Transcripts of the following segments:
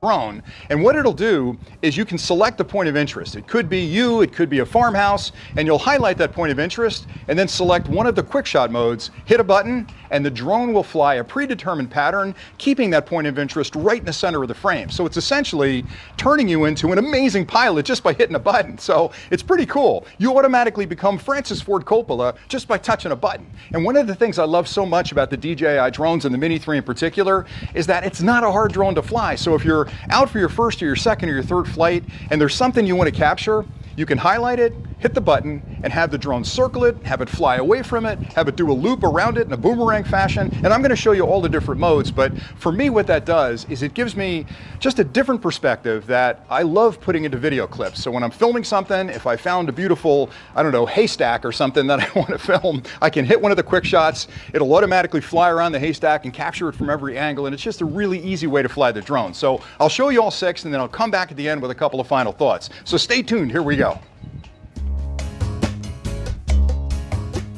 drone. And what it'll do is you can select a point of interest. It could be you, it could be a farmhouse, and you'll highlight that point of interest and then select one of the quick shot modes, hit a button, and the drone will fly a predetermined pattern, keeping that point of interest right in the center of the frame. So it's essentially turning you into an amazing pilot just by hitting a button. So it's pretty cool. You automatically become Francis Ford Coppola just by touching a button. And one of the things I love so much about the DJI drones and the Mini 3 in particular is that it's not a hard drone to fly. So if you're out for your first or your second or your third flight and there's something you want to capture, you can highlight it, hit the button, and have the drone circle it, have it fly away from it, have it do a loop around it in a boomerang fashion. And I'm going to show you all the different modes, but for me what that does is it gives me just a different perspective that I love putting into video clips. So when I'm filming something, if I found a beautiful, I don't know, haystack or something that I want to film, I can hit one of the quick shots, it'll automatically fly around the haystack and capture it from every angle, and it's just a really easy way to fly the drone. So I'll show you all 6, and then I'll come back at the end with a couple of final thoughts. So stay tuned, here we go.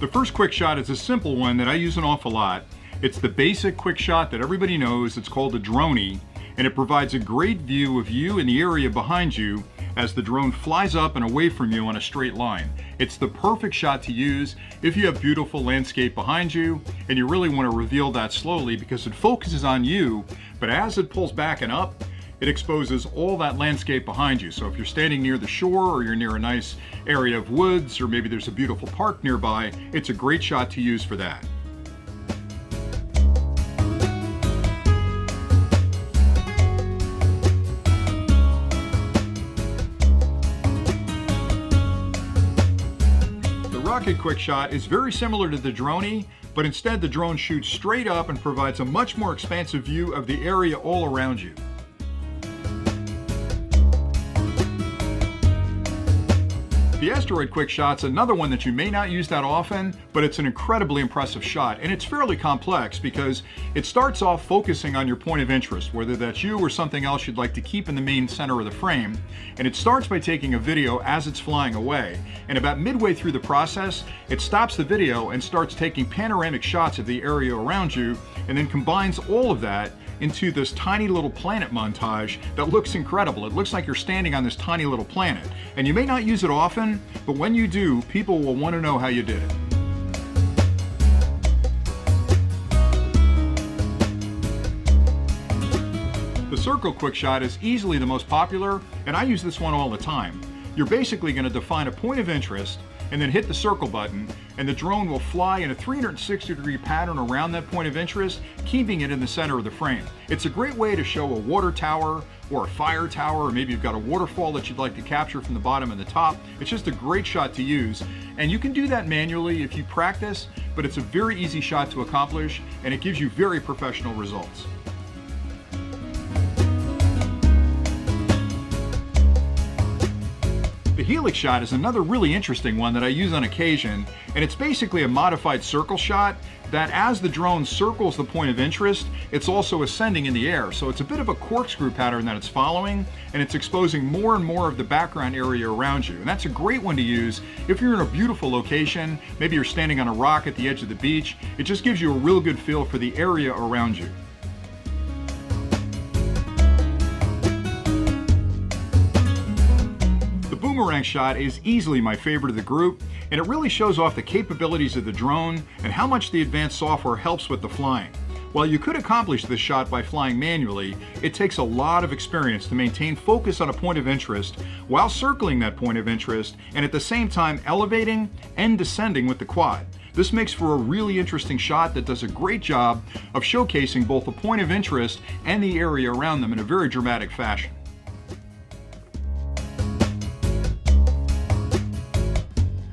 The first quick shot is a simple one that I use an awful lot. It's the basic quick shot that everybody knows. It's called a droney, and it provides a great view of you and the area behind you as the drone flies up and away from you on a straight line. It's the perfect shot to use if you have beautiful landscape behind you and you really want to reveal that slowly, because it focuses on you, but as it pulls back and up, it exposes all that landscape behind you. So if you're standing near the shore or you're near a nice area of woods, or maybe there's a beautiful park nearby, it's a great shot to use for that. The rocket quick shot is very similar to the droney, but instead the drone shoots straight up and provides a much more expansive view of the area all around you. The asteroid quick shot's another one that you may not use that often, but it's an incredibly impressive shot, and it's fairly complex because it starts off focusing on your point of interest, whether that's you or something else you'd like to keep in the main center of the frame, and it starts by taking a video as it's flying away, and about midway through the process, it stops the video and starts taking panoramic shots of the area around you, and then combines all of that into this tiny little planet montage that looks incredible. It looks like you're standing on this tiny little planet. And you may not use it often, but when you do, people will want to know how you did it. The circle quick shot is easily the most popular, and I use this one all the time. You're basically going to define a point of interest and then hit the circle button, and the drone will fly in a 360-degree pattern around that point of interest, keeping it in the center of the frame. It's a great way to show a water tower or a fire tower, or maybe you've got a waterfall that you'd like to capture from the bottom and the top. It's just a great shot to use, and you can do that manually if you practice, but it's a very easy shot to accomplish, and it gives you very professional results. The helix shot is another really interesting one that I use on occasion, and it's basically a modified circle shot that as the drone circles the point of interest, it's also ascending in the air. So it's a bit of a corkscrew pattern that it's following, and it's exposing more and more of the background area around you. And that's a great one to use if you're in a beautiful location, maybe you're standing on a rock at the edge of the beach. It just gives you a real good feel for the area around you. Boomerang shot is easily my favorite of the group, and it really shows off the capabilities of the drone and how much the advanced software helps with the flying. While you could accomplish this shot by flying manually, it takes a lot of experience to maintain focus on a point of interest while circling that point of interest, and at the same time elevating and descending with the quad. This makes for a really interesting shot that does a great job of showcasing both the point of interest and the area around them in a very dramatic fashion.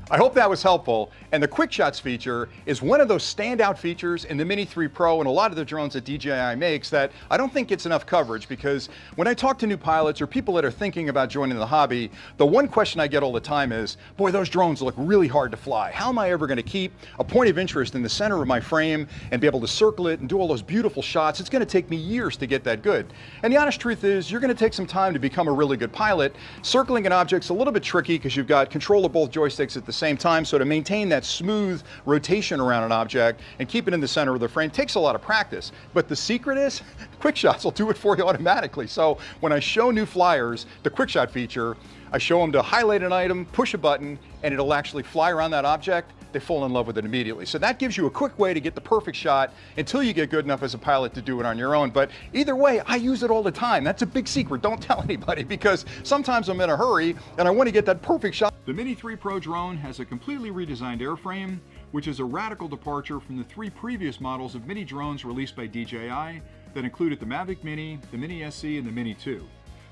I hope that was helpful, and the Quick Shots feature is one of those standout features in the Mini 3 Pro and a lot of the drones that DJI makes that I don't think gets enough coverage, because when I talk to new pilots or people that are thinking about joining the hobby, the one question I get all the time is, boy, those drones look really hard to fly. How am I ever going to keep a point of interest in the center of my frame and be able to circle it and do all those beautiful shots? It's going to take me years to get that good. And the honest truth is, you're going to take some time to become a really good pilot. Circling an object's a little bit tricky because you've got control of both joysticks at the same time. So to maintain that smooth rotation around an object and keep it in the center of the frame takes a lot of practice. But the secret is, quick shots will do it for you automatically. So when I show new flyers, the quick shot feature, I show them to highlight an item, push a button, and it'll actually fly around that object. They fall in love with it immediately. So that gives you a quick way to get the perfect shot until you get good enough as a pilot to do it on your own. But either way, I use it all the time. That's a big secret. Don't tell anybody, because sometimes I'm in a hurry and I want to get that perfect shot. The Mini 3 Pro drone has a completely redesigned airframe, which is a radical departure from the 3 previous models of Mini drones released by DJI that included the Mavic Mini, the Mini SE, and the Mini 2.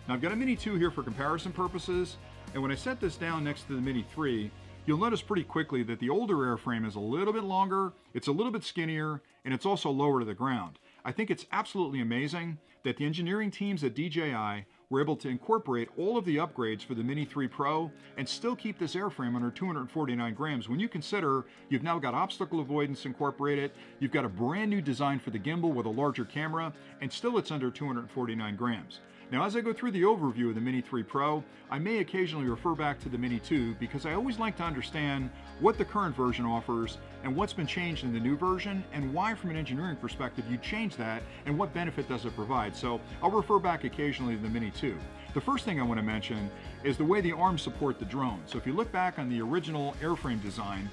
Now I've got a Mini 2 here for comparison purposes, and when I set this down next to the Mini 3, you'll notice pretty quickly that the older airframe is a little bit longer, it's a little bit skinnier, and it's also lower to the ground. I think it's absolutely amazing that the engineering teams at DJI were able to incorporate all of the upgrades for the Mini 3 Pro and still keep this airframe under 249 grams. When you consider you've now got obstacle avoidance incorporated, you've got a brand new design for the gimbal with a larger camera, and still it's under 249 grams. Now, as I go through the overview of the Mini 3 Pro, I may occasionally refer back to the Mini 2 because I always like to understand what the current version offers and what's been changed in the new version and why, from an engineering perspective, you change that and what benefit does it provide. So I'll refer back occasionally to the Mini 2. The first thing I want to mention is the way the arms support the drone. So if you look back on the original airframe design,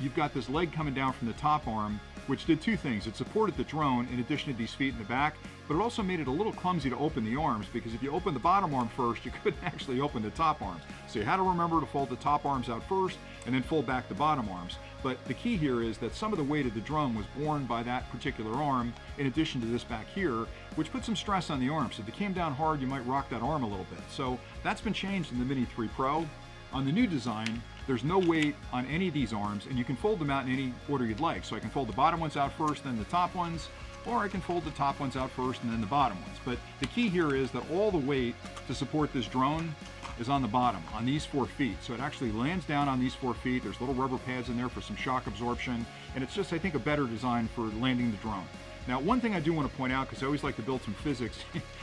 you've got this leg coming down from the top arm, which did two things. It supported the drone in addition to these feet in the back, but it also made it a little clumsy to open the arms, because if you open the bottom arm first, you couldn't actually open the top arms. So you had to remember to fold the top arms out first and then fold back the bottom arms. But the key here is that some of the weight of the drone was borne by that particular arm in addition to this back here, which put some stress on the arm. So if it came down hard, you might rock that arm a little bit. So that's been changed in the Mini 3 Pro. On the new design, there's no weight on any of these arms, and you can fold them out in any order you'd like. So I can fold the bottom ones out first, then the top ones, or I can fold the top ones out first and then the bottom ones. But the key here is that all the weight to support this drone is on the bottom, on these 4 feet. So it actually lands down on these 4 feet. There's little rubber pads in there for some shock absorption, and it's just, I think, a better design for landing the drone. Now, one thing I do want to point out, because I always like to build some physics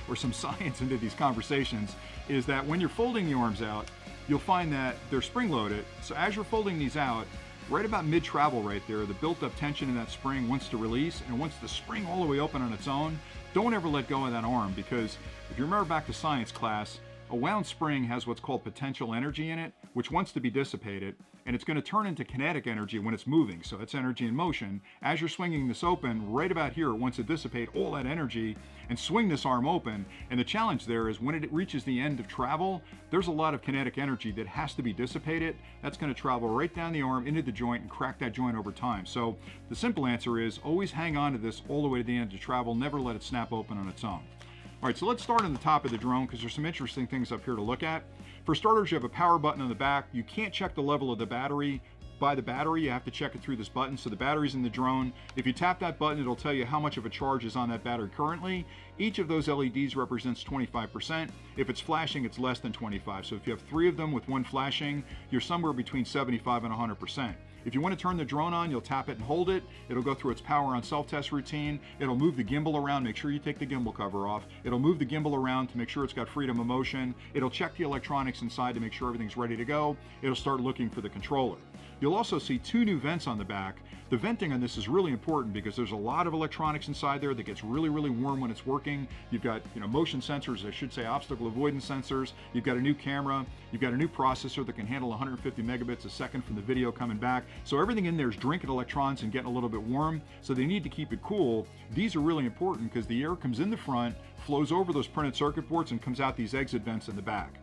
or some science into these conversations, is that when you're folding the arms out, you'll find that they're spring-loaded. So as you're folding these out, right about mid-travel right there, the built-up tension in that spring wants to release, and wants the spring all the way open on its own. Don't ever let go of that arm, because if you remember back to science class, a wound spring has what's called potential energy in it, which wants to be dissipated, and it's going to turn into kinetic energy when it's moving. So it's energy in motion. As you're swinging this open, right about here, it wants to dissipate all that energy and swing this arm open. And the challenge there is when it reaches the end of travel, there's a lot of kinetic energy that has to be dissipated. That's going to travel right down the arm into the joint and crack that joint over time. So the simple answer is always hang on to this all the way to the end of travel. Never let it snap open on its own. All right, so let's start on the top of the drone, because there's some interesting things up here to look at. For starters, you have a power button on the back. You can't check the level of the battery by the battery. You have to check it through this button. So the battery's in the drone. If you tap that button, it'll tell you how much of a charge is on that battery currently. Each of those LEDs represents 25%. If it's flashing, it's less than 25. So if you have 3 of them with 1 flashing, you're somewhere between 75 and 100%. If you want to turn the drone on, you'll tap it and hold it. It'll go through its power on self-test routine. It'll move the gimbal around. Make sure you take the gimbal cover off. It'll move the gimbal around to make sure it's got freedom of motion. It'll check the electronics inside to make sure everything's ready to go. It'll start looking for the controller. You'll also see 2 new vents on the back. The venting on this is really important because there's a lot of electronics inside there that gets really, really warm when it's working. You've got, motion sensors, I should say obstacle avoidance sensors. You've got a new camera. You've got a new processor that can handle 150 megabits a second from the video coming back. So everything in there is drinking electrons and getting a little bit warm. So they need to keep it cool. These are really important because the air comes in the front, flows over those printed circuit boards, and comes out these exit vents in the back.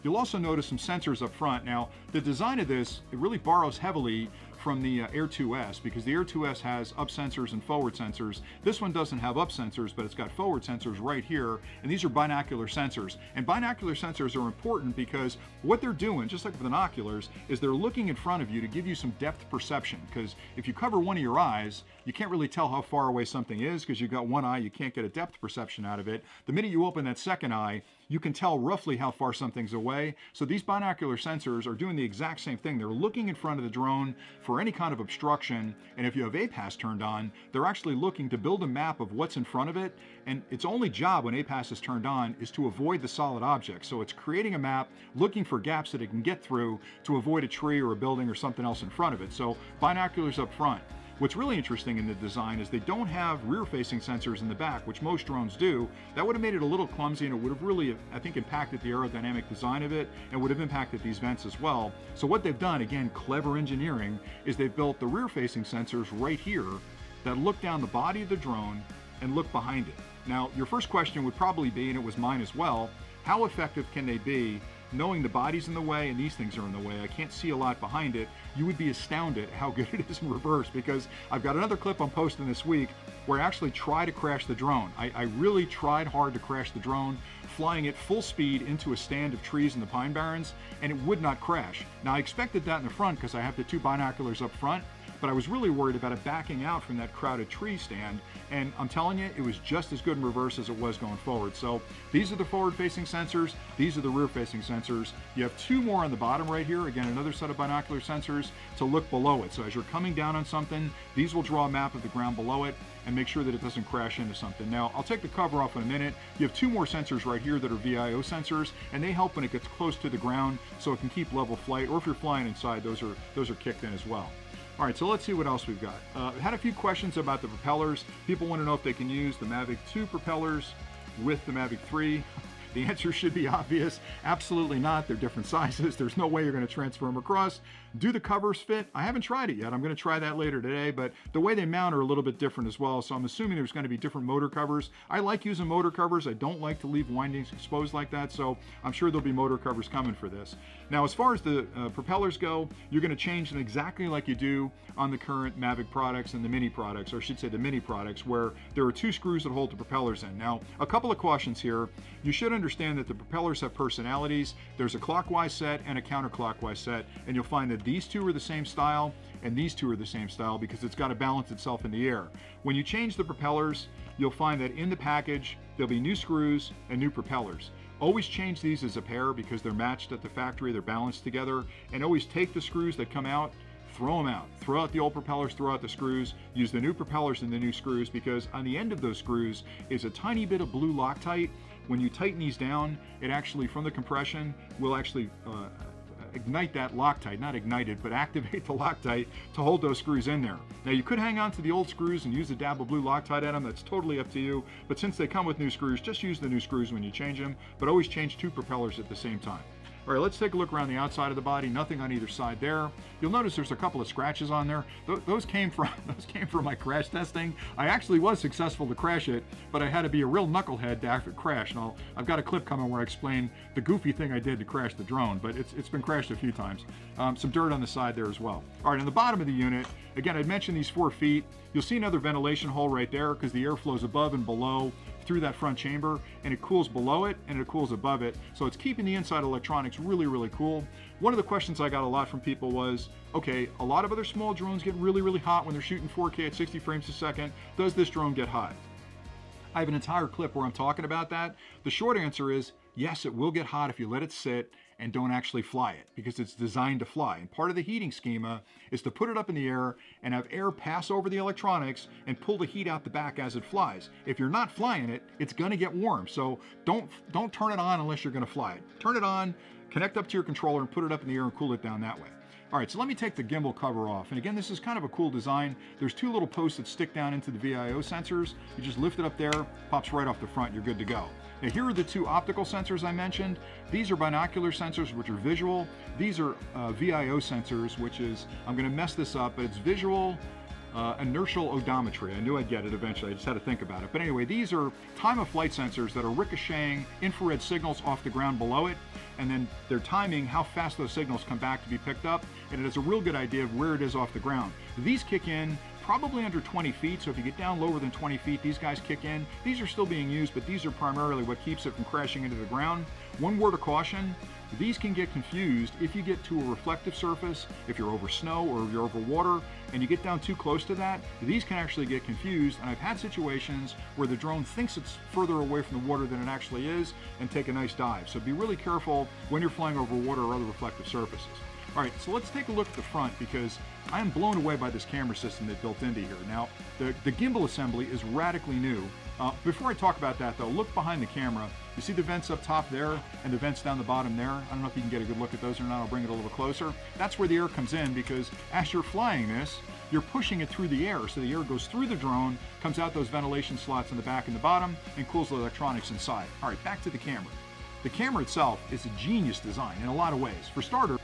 You'll also notice some sensors up front. Now, the design of this, it really borrows heavily from the Air 2S, because the Air 2S has up sensors and forward sensors. This one doesn't have up sensors, but it's got forward sensors right here, and these are binocular sensors. And binocular sensors are important because what they're doing, just like with binoculars, is they're looking in front of you to give you some depth perception, because if you cover one of your eyes, you can't really tell how far away something is because you've got one eye, you can't get a depth perception out of it. The minute you open that second eye, you can tell roughly how far something's away. So these binocular sensors are doing the exact same thing. They're looking in front of the drone for any kind of obstruction, and if you have APAS turned on, they're actually looking to build a map of what's in front of it, and its only job when APAS is turned on is to avoid the solid object. So it's creating a map, looking for gaps that it can get through to avoid a tree or a building or something else in front of it. So binoculars up front. What's really interesting in the design is they don't have rear-facing sensors in the back, which most drones do. That would have made it a little clumsy, and it would have really, I think, impacted the aerodynamic design of it, and would have impacted these vents as well. So what they've done, again, clever engineering, is they've built the rear-facing sensors right here that look down the body of the drone and look behind it. Now, your first question would probably be, and it was mine as well, how effective can they be knowing the body's in the way and these things are in the way? I can't see a lot behind it. You would be astounded how good it is in reverse, because I've got another clip I'm posting this week where I actually try to crash the drone. I really tried hard to crash the drone, flying at full speed into a stand of trees in the Pine Barrens, and it would not crash. Now, I expected that in the front because I have the two binoculars up front, but I was really worried about it backing out from that crowded tree stand, and I'm telling you, it was just as good in reverse as it was going forward. So these are the forward-facing sensors, these are the rear-facing sensors. You have two more on the bottom right here, again, another set of binocular sensors to look below it. So as you're coming down on something, these will draw a map of the ground below it and make sure that it doesn't crash into something. Now, I'll take the cover off in a minute. You have two more sensors right here that are VIO sensors, and they help when it gets close to the ground so it can keep level flight, or if you're flying inside, those are kicked in as well. All right, so let's see what else we've got. Had a few questions about the propellers. People want to know if they can use the Mavic 2 propellers with the Mavic 3. The answer should be obvious. Absolutely not. They're different sizes. There's no way you're going to transfer them across. Do the covers fit? I haven't tried it yet. I'm going to try that later today, but the way they mount are a little bit different as well, so I'm assuming there's going to be different motor covers. I like using motor covers. I don't like to leave windings exposed like that, so I'm sure there'll be motor covers coming for this. Now, as far as the propellers go, you're going to change them exactly like you do on the current Mavic products and the Mini products, or I should say the Mini products, where there are two screws that hold the propellers in. Now, a couple of cautions here. You should understand that the propellers have personalities. There's a clockwise set and a counterclockwise set, and you'll find that these two are the same style and these two are the same style because it's got to balance itself in the air. When you change the propellers, you'll find that in the package there'll be new screws and new propellers. Always change these as a pair because they're matched at the factory, they're balanced together, and always take the screws that come out, throw them out. Throw out the old propellers, throw out the screws, use the new propellers and the new screws, because on the end of those screws is a tiny bit of blue Loctite. When you tighten these down, it actually, from the compression, will actually ignite that Loctite, not ignite it, but activate the Loctite to hold those screws in there. Now, you could hang on to the old screws and use a dab of blue Loctite at them. That's totally up to you. But since they come with new screws, just use the new screws when you change them, but always change two propellers at the same time. All right, let's take a look around the outside of the body. Nothing on either side there. You'll notice there's a couple of scratches on there. Those came from my crash testing. I actually was successful to crash it, but I had to be a real knucklehead to actually crash. And I've got a clip coming where I explain the goofy thing I did to crash the drone, but it's been crashed a few times. Some dirt on the side there as well. All right, on the bottom of the unit, again, I'd mentioned these 4 feet. You'll see another ventilation hole right there because the air flows above and below through that front chamber, and it cools below it and it cools above it, so it's keeping the inside electronics really, really cool. One of the questions I got a lot from people was, okay, a lot of other small drones get really, really hot when they're shooting 4K at 60 frames a second. Does this drone get hot? I have an entire clip where I'm talking about that. The short answer is yes, it will get hot if you let it sit and don't actually fly it, because it's designed to fly. And part of the heating schema is to put it up in the air and have air pass over the electronics and pull the heat out the back as it flies. If you're not flying it, it's gonna get warm. So don't turn it on unless you're gonna fly it. Turn it on, connect up to your controller and put it up in the air and cool it down that way. All right, so let me take the gimbal cover off. And again, this is kind of a cool design. There's 2 little posts that stick down into the VIO sensors. You just lift it up there, pops right off the front, you're good to go. Now, here are the 2 optical sensors I mentioned. These are binocular sensors, which are visual. These are VIO sensors, which is, I'm gonna mess this up, but it's visual inertial odometry. I knew I'd get it eventually, I just had to think about it. But anyway, these are time of flight sensors that are ricocheting infrared signals off the ground below it, and then they're timing how fast those signals come back to be picked up, and it has a real good idea of where it is off the ground. These kick in probably under 20 feet. So if you get down lower than 20 feet, these guys kick in. These are still being used, but these are primarily what keeps it from crashing into the ground. One word of caution, these can get confused if you get to a reflective surface, if you're over snow or you're over water, and you get down too close to that, these can actually get confused. And I've had situations where the drone thinks it's further away from the water than it actually is and take a nice dive. So be really careful when you're flying over water or other reflective surfaces. All right, so let's take a look at the front because I am blown away by this camera system they built into here. Now, the gimbal assembly is radically new. Before I talk about that though, look behind the camera. You see the vents up top there and the vents down the bottom there? I don't know if you can get a good look at those or not. I'll bring it a little closer. That's where the air comes in because as you're flying this, you're pushing it through the air. So the air goes through the drone, comes out those ventilation slots in the back and the bottom, and cools the electronics inside. All right, back to the camera. The camera itself is a genius design in a lot of ways. For starters,